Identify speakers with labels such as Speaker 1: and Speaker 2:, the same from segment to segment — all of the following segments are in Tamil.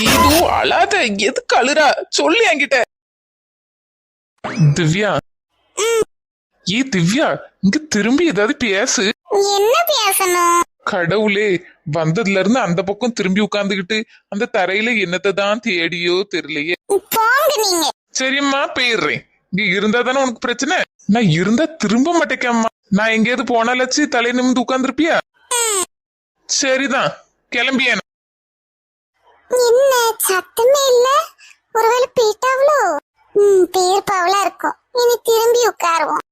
Speaker 1: இதுவும் அழாத, எதுக்கு அழுறா சொல்லு என்கிட்ட. திவ்யா, திவ்யா, இங்க திரும்பி ஏதாவது பேசு.
Speaker 2: என்ன பேசணும்?
Speaker 1: கடவுளே, வந்ததுல இருந்து அந்த பக்கம் திரும்பி உட்கார்ந்துகிட்டு அந்த தரையில என்னத்தை தான் தேடியோ தெரியலையே.
Speaker 2: போங்க நீங்க.
Speaker 1: சரிம்மா, போயிடுறேன். இங்க இருந்தா தானே உனக்கு பிரச்சனை. நான் இருந்தா திரும்ப மாட்டேக்கம்மா. நான் எங்கேயாவது போனாலாச்சு தலை நிமிந்து உட்கார்ந்துருப்பியா? சரிதான், கிளம்பிய.
Speaker 2: என்ன சத்தமே இல்ல? ஒருவேளை போயிட்டாவளோ? பேர்பாவலா இருக்கும். இனி திரும்பி உட்காருவோம்.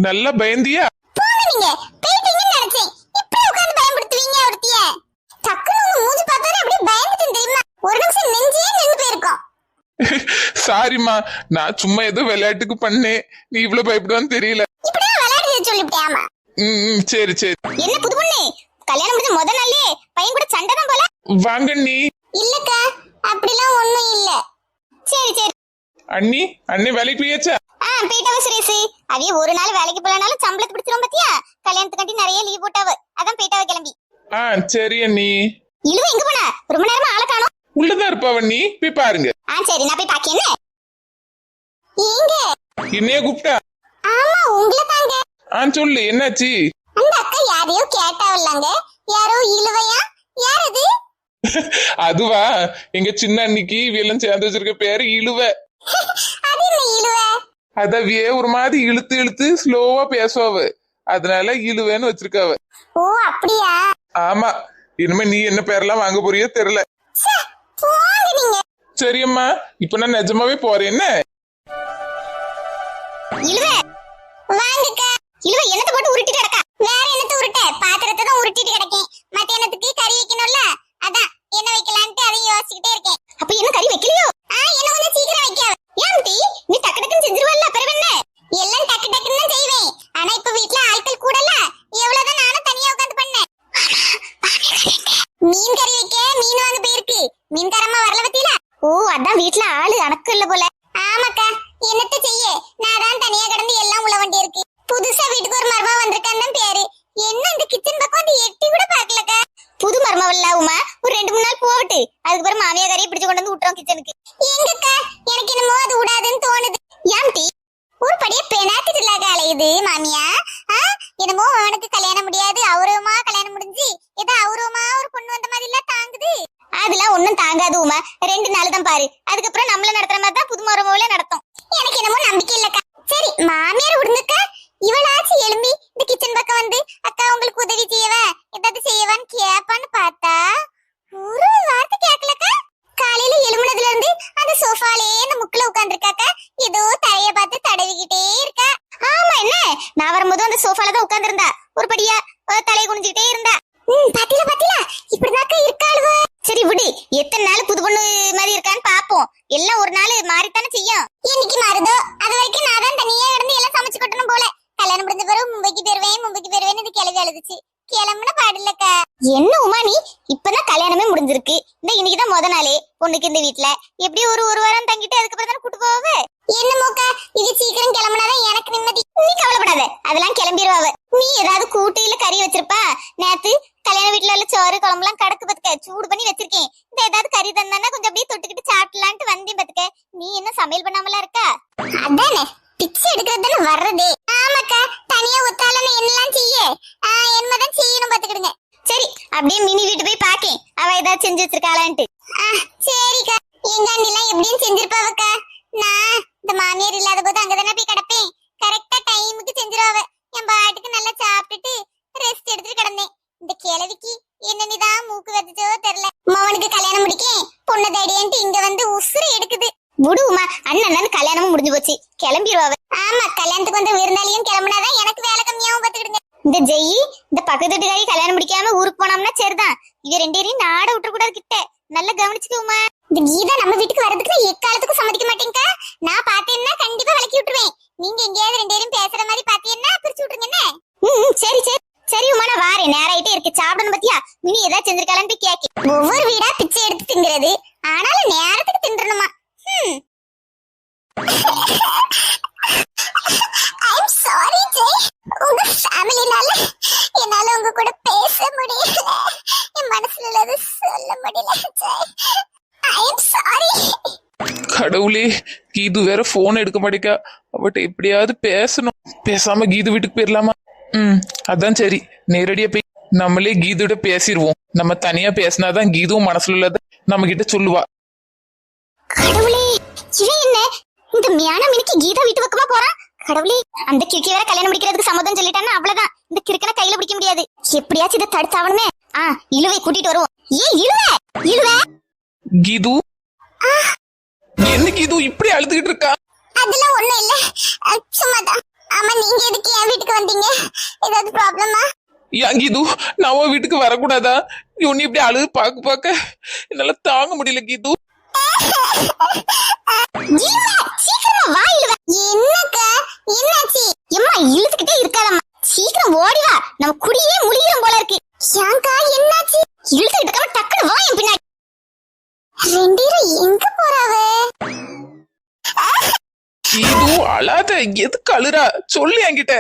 Speaker 1: நல்லா பயந்தியா?
Speaker 2: போங்க நீங்க. போயிட்டீங்கன்னு நினைச்சேன். இப்படி உட்கார்ந்து பயன்படுத்துவீங்க ஒருத்திய. டக்குனு உங்க மூஞ்சி பார்த்தாலே அப்படியே பயந்துட்டேன் தெரியுமா? ஒரு நிமிஷம் நெஞ்சே நின்னு போயிருக்கும்.
Speaker 1: சாரிம்மா, நான் சும்மா ஏதோ விளையாட்டுக்கு பண்ணேன். நீ இவ்வளவு பயப்படுவான்னு தெரியல.
Speaker 2: இப்படியே விளையாட்டு சொல்லிவிட்டியாமா?
Speaker 1: சரி சரி.
Speaker 2: என்ன புது பொண்ணு, கல்யாணம் முடிஞ்ச முத நாளே பையன் கூட சண்டை தான் போல.
Speaker 1: வாங்க நீ.
Speaker 2: இல்லக்கா, அப்படிலாம் ஒண்ணும் இல்ல. சரி சரி.
Speaker 1: அண்ணி, அண்ணி வேலைக்கு போயாச்சா?
Speaker 2: போயிட்டவ சுரேஷ். அவிய ஒரு நாள் வேலைக்கு போலனாலும் சம்பளத்தை பிடிச்சிரும் பாத்தியா? கல்யாணத்துக்காண்டி நிறைய லீவ் போட்டாவ, அதான் போயிட்டவ கிளம்பி.
Speaker 1: சரி அண்ணி.
Speaker 2: இழுவ எங்க போனா? ரொம்ப நேரமா ஆள காணோம்.
Speaker 1: உள்ளதான் இருப்பாவ, நீ போய் பாருங்க.
Speaker 2: சரி, நான் போய் பாக்கேன். ஏங்க
Speaker 1: என்னைய கூப்பிட்டா?
Speaker 2: ஆமா, உங்களை தாங்க.
Speaker 1: சொல்லு, என்னாச்சு?
Speaker 2: அந்த அக்கா யாரையோ கேட்டாவல்லாங்க. யாரோ இழுவையா? யார் அது?
Speaker 1: அதுவா, எங்க சின்ன அன்னிக்கு இவெல்லாம் சேர்ந்து வச்சிருக்க பேரு இழுவ.
Speaker 2: அது என்ன இழுவ?
Speaker 1: அதவியே ஒரு மாதிரி இழுத்து இழுத்து ஸ்லோவா பேசுவாவ, அதனால இழுவேன்னு வச்சிருக்காவ.
Speaker 2: ஓ அப்படியா?
Speaker 1: ஆமா. இனிமே நீ என்ன பேரெல்லாம் வாங்க போறியோ தெரியல. சரியம்மா, இப்ப நான் நிஜமாவே போறேன். என்ன
Speaker 2: இழுவ? வாங்கக்கா. இழுவ என்னத்த போட்டு உருட்டிட்டு கிடக்கா? வேற என்னத்த உருட்ட? பாத்திரத்தை தான் உருட்டிட்டு கிடக்கேன். மத்தியானத்துக்கு கறி வைக்கணும்ல, அதான் என்ன வைக்கலான்ட்டு அதை யோசிச்சுக்கிட்டே இருக்கேன். அப்ப என்ன கறி வைக்கலையோ? என்ன கொஞ்சம் சீக்கிரம் வைக்காவ. ஏன் டி, நீ டக்கு டக்குன்னு செஞ்சிருவல்ல, அப்புறம் என்ன? எல்லாம் டக்கு டக்குன்னு தான் செய்வேன். ஆனா இப்ப வீட்ல ஆட்கள் கூடல, எவ்வளவுதான் நானும் தனியா உட்கார்ந்து பண்ணேன். மீன் கறி வைக்க மீன் வாங்க போயிருக்கு. மீன்காரம்மா வரல பத்தியில. ஓ, அதான் வீட்ல ஆளு அணக்கு இல்ல போல. ஆமாக்கா, என்னத்த செய்ய, நான் தான் தனியா கிடந்து எல்லாம் உள்ள வண்டி இருக்கு. புதுசா வீட்டுக்கு ஒரு மருமக வந்திருக்கான்னு பேரு. என்ன இந்த கிச்சன் பக்கம் வந்து எட்டி கூட பாக்கலக்கா. புது மருமவல்ல உமா, ஒரு 2-3 நாள் போகட்டு, அதுக்கப்புறம் மாமியா கறியை பிடிச்சு கொண்டு வந்து விட்டுறோம் கிச்சனுக்கு. எங்கக்கா, எனக்கு என்னமோ அது விடாதுன்னு தோணுது. ஏன்டி ஒரு படியே பெனாத்திட்டு இல்லாத அலையுது மாமியா? என்னமோ அவனுக்கு கல்யாணம் முடியாது, அவுரவமா கல்யாணம் முடிஞ்சு ஏதோ அவுரவமா ஒரு பொண்ணு வந்த மாதிரி எல்லாம் தாங்குது. அதெல்லாம் ஒண்ணும் தாங்காது உமா, 2 நாள் தான் பாரு, அதுக்கப்புறம் நம்மள நடத்துற மாதிரி தான் புது மருமகள நடத்தும். எனக்கு என்னமோ நம்பிக்கை இல்லக்கா. சரி, மாமியார் விடுங்கக்கா. இவளாச்சு எழும்பி இந்த கிச்சன் பக்கம் வந்து அக்கா உங்களுக்கு உதவி செய்யவா, ஏதாவது செய்யவான்னு கேப்பான்னு பார்த்தா ஒரு வார்த்தை கேட்கலக்கா. காலையில எழுமுனதுல இருந்து அந்த சோஃபாலே இந்த முக்குல உட்கார்ந்துருக்காக்கா. ஏதோ தரைய பார்த்து தடவிக்கிட்டே இருக்கா. ஆமா, என்ன நான் வரும்போது அந்த சோஃபால தான் உட்கார்ந்துருந்தா, ஒரு படியா தலையை குனிஞ்சுக்கிட்டே இருந்தா. பாத்தில பாத்தில, இப்படிதாக்கா இருக்காளுவ. சரி விடு, எத்தனை நாள் புது பொண்ணு மாதிரி இருக்கான்னு பாப்போம். எல்லாம் ஒரு நாள் மாறித்தானே செய்யும். இன்னைக்கு மாறுதோ அது வரைக்கும் நான் தான் தனியா இருந்து எல்லாம் சமைச்சு கொட்டணும் போல. கல்யாணம் முடிஞ்ச பிறகு மும்பைக்கு போயிருவேன் இது கிளவி அழுதுச்சு. கிளம்புன பாடலக்கா. என்ன உமா நீ, இப்பதான் கல்யாணமே முடிஞ்சிருக்கு. இந்த இன்னைக்குதான் முத நாளே பொண்ணுக்கு இந்த வீட்டுல. எப்படி ஒரு வாரம் தங்கிட்டு அதுக்கப்புறம் தானே கூட்டு போவ. என்னமோக்கா, இது சீக்கிரம் கிளம்புனாதான் எனக்கு நிம்மதி. நீ கவலைப்படாத, அதெல்லாம் கிளம்பிடுவாவ. நீ ஏதாவது கூட்டு இல்ல கறி வச்சிருப்பா. நேத்து கல்யாண வீட்டுல உள்ள சோறு குழம்பு எல்லாம் கடக்கு பத்துக்க சூடு பண்ணி வச்சிருக்கேன். இந்த ஏதாவது கறி தந்தானா கொஞ்சம் அப்படியே தொட்டுக்கிட்டு சாப்பிடலான்ட்டு வந்தேன் பத்துக்க. நீ என்ன சமையல் பண்ணாமலாம் இருக்கா? அதானே பிச்சை எடுக்கிறது தானே வர்றதே. ஆமாக்கா, தனியா ஒத்தாலன்னு என்னெல்லாம் செய்ய என்னதான் செய்யணும் பாத்துக்கிடுங்க. சரி, அப்படியே மினி வீட்டு போய் பாக்கேன், அவ ஏதாவது செஞ்சு வச்சிருக்காளான்ட்டு. சரிக்கா. எங்க அண்ணிலாம் எப்படியும் செஞ்சிருப்பாவக்கா. நான் இந்த மாமியார் இல்லாத போது அங்கதானே போய் கிடப்பேன். கரெக்டா டைமுக்கு செஞ்சிருவாவ. என் பாட்டுக்கு நல்லா சாப்பிட்டுட்டு ரெஸ்ட் எடுத்துட்டு கிடந்தேன். இந்த கிழவிக்கு என்னன்னுதான் மூக்கு வச்சுச்சோ தெரியல. மவனுக்கு கல்யாணம் முடிக்கேன் பொண்ணு தேடியன்ட்டு இங்க வந்து உசுறு எடுக்குது. விடுமா, அண்ணன் கல்யாணமும் முடிஞ்சு போச்சு, கிளம்பிடுவாவ. ஆமா, கல்யாணத்துக்கு வந்து விருந்தாளியும் கிளம்புனாதான் எனக்கு வேலை கம்மியாவும் பாத்துக்கிடுங்க. இந்த ஜெயி இந்த பக்கத்து வீட்டுக்காரி கல்யாணம் முடிக்காம ஊருக்கு போனோம்னா சரிதான். இவ 2 பேரையும் நாட விட்டுற கூடாது கிட்ட. நல்லா கவனிச்சுக்கோமா. இந்த கீதா நம்ம வீட்டுக்கு வரதுக்கு எக்காலத்துக்கும் சம்மதிக்க மாட்டேங்கா. நான் பாத்தேன்னா கண்டிப்பா விளக்கி விட்டுருவேன். நீங்க எங்கேயாவது 2 பேரும் பேசுற மாதிரி பாத்தீங்கன்னா பிரிச்சு விட்டுருங்க. சரி சரி சரி உமா, நான் வாரேன். நேராயிட்டே இருக்கு, சாப்பிடணும் பத்தியா. மினி ஏதாவது செஞ்சிருக்காளான்னு போய் கேட்க. ஒவ்வொரு வீடா பிச்சை எடுத்து திங்கிறது, ஆனாலும் நேரத்துக்கு தின்றணுமா? I'm sorry ஜெய், உங்க ஃபேமிலினால என்னால உங்க கூட பேச முடியல. ஐ அம் சாரி.
Speaker 1: கடவுளே, கீது வேற போன் எடுக்க மாட்டேக்கா. அவட்ட எப்படியாவது பேசணும். பேசாம கீது வீட்டுக்கு போயிடலாமா? அதான் சரி. நேரடியா போய் நம்மளே கீதுட பேசிடுவோம். நம்ம தனியா பேசினாதான் கீதுவும் மனசுல உள்ளத நம்ம கிட்ட சொல்லுவா.
Speaker 2: கடவுளே, இவன் என்ன இந்த மியான மினிக்கு கீதா வீட்டு பக்கமா போறான்? கடவுளே, அந்த கிறுக்கி வேற கல்யாணம் முடிக்கிறதுக்கு சம்மதம் சொல்லிட்டான்னா அவ்வளவுதான். இந்த கிறுக்கனை கையில பிடிக்க முடியாது. எப்படியாச்சும் இதை தடுத்தாவணுமே. இழுவை கூட்டிட்டு வருவோம். இழுவை
Speaker 1: கீது, என்ன கீது இப்படி அழுதுகிட்டு இருக்கா?
Speaker 2: அதெல்லாம் ஒண்ணும் இல்ல, சும்மாதான். ஆமா, நீங்க எதுக்கு என் வீட்டுக்கு வந்தீங்க? ஏதாவது ப்ராப்ளமா?
Speaker 1: ஏன் கீது, நான் உன் வீட்டுக்கு வரக்கூடாதா? உன்னை இப்படி அழுது பாக்க என்னால தாங்க முடியல கீது.
Speaker 2: சீக்கிரமா வா இழுவ. என்னக்கா, என்னாச்சு? எம்மா இழுத்துக்கிட்டே இருக்காதம்மா, சீக்கிரம் ஓடி வா. நம்ம குடியே முழிகிறோம் போல இருக்கு. ஏங்கா என்னாச்சு? இழுத்துக்கிட்டு இருக்காம டக்குனு வா என் பின்னாடி. ரெண்டீரும் எங்க போறாவே?
Speaker 1: கீது அழாத, எதுக்கு அழுறா? சொல்லு என்கிட்ட.